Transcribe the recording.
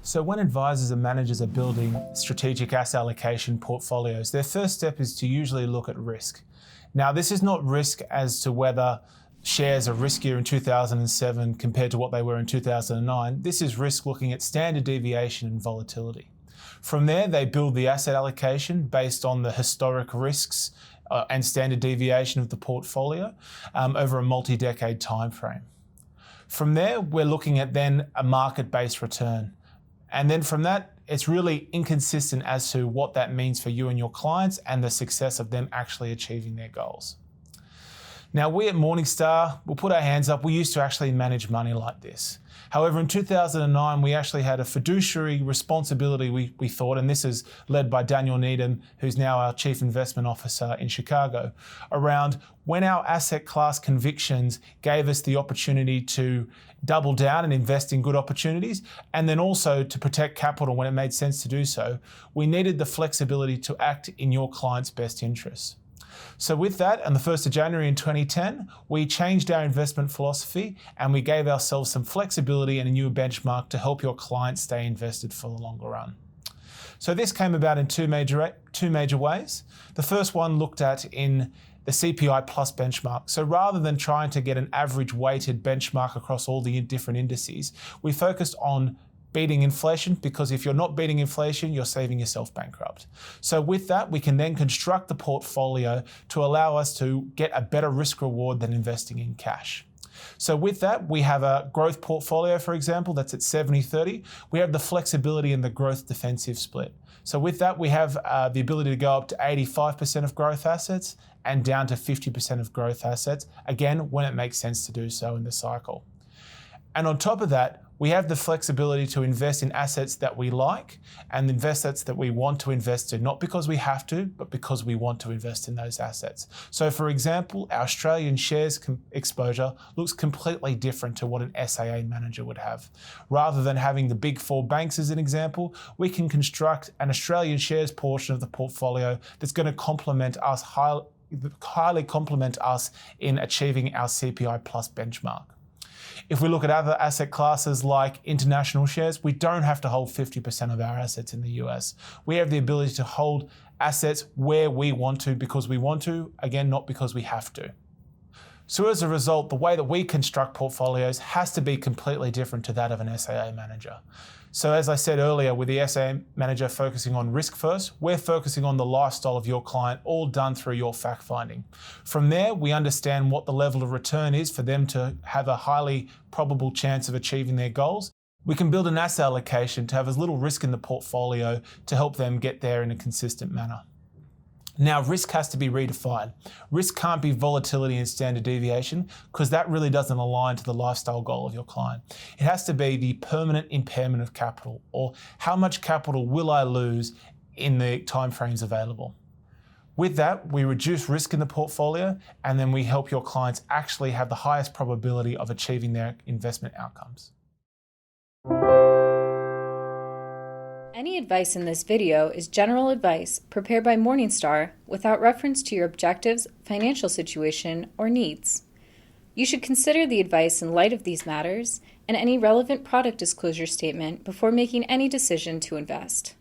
So when advisors and managers are building strategic asset allocation portfolios, their first step is to usually look at risk. Now, this is not risk as to whether shares are riskier in 2007 compared to what they were in 2009. This is risk looking at standard deviation and volatility. From there, they build the asset allocation based on the historic risks and standard deviation of the portfolio over a multi-decade time frame. From there, we're looking at then a market-based return. And then from that, it's really inconsistent as to what that means for you and your clients and the success of them actually achieving their goals. Now, we at Morningstar, we'll put our hands up, we used to actually manage money like this. However, in 2009, we actually had a fiduciary responsibility, we thought, and this is led by Daniel Needham, who's now our Chief Investment Officer in Chicago, around when our asset class convictions gave us the opportunity to double down and invest in good opportunities, and then also to protect capital when it made sense to do so, we needed the flexibility to act in your client's best interests. So with that, on the 1st of January in 2010, we changed our investment philosophy and we gave ourselves some flexibility and a new benchmark to help your clients stay invested for the longer run. So this came about in two major ways. The first one looked at in the CPI plus benchmark. So rather than trying to get an average weighted benchmark across all the different indices, we focused on beating inflation, because if you're not beating inflation, you're saving yourself bankrupt. So with that, we can then construct the portfolio to allow us to get a better risk reward than investing in cash. So with that, we have a growth portfolio, for example, that's at 70-30. We have the flexibility in the growth defensive split. So with that, we have the ability to go up to 85% of growth assets and down to 50% of growth assets, again, when it makes sense to do so in the cycle. And on top of that, we have the flexibility to invest in assets that we like and assets that we want to invest in, not because we have to, but because we want to invest in those assets. So for example, our Australian shares exposure looks completely different to what an SAA manager would have. Rather than having the big four banks as an example, we can construct an Australian shares portion of the portfolio that's going to complement us, highly complement us in achieving our CPI plus benchmark. If we look at other asset classes like international shares, we don't have to hold 50% of our assets in the US. We have the ability to hold assets where we want to because we want to, again, not because we have to. So as a result, the way that we construct portfolios has to be completely different to that of an SAA manager. So as I said earlier, with the SAA manager focusing on risk first, we're focusing on the lifestyle of your client, all done through your fact finding. From there, we understand what the level of return is for them to have a highly probable chance of achieving their goals. We can build an asset allocation to have as little risk in the portfolio to help them get there in a consistent manner. Now, risk has to be redefined. Risk can't be volatility and standard deviation because that really doesn't align to the lifestyle goal of your client. It has to be the permanent impairment of capital, or how much capital will I lose in the timeframes available. With that, we reduce risk in the portfolio and then we help your clients actually have the highest probability of achieving their investment outcomes. Any advice in this video is general advice prepared by Morningstar without reference to your objectives, financial situation, or needs. You should consider the advice in light of these matters and any relevant product disclosure statement before making any decision to invest.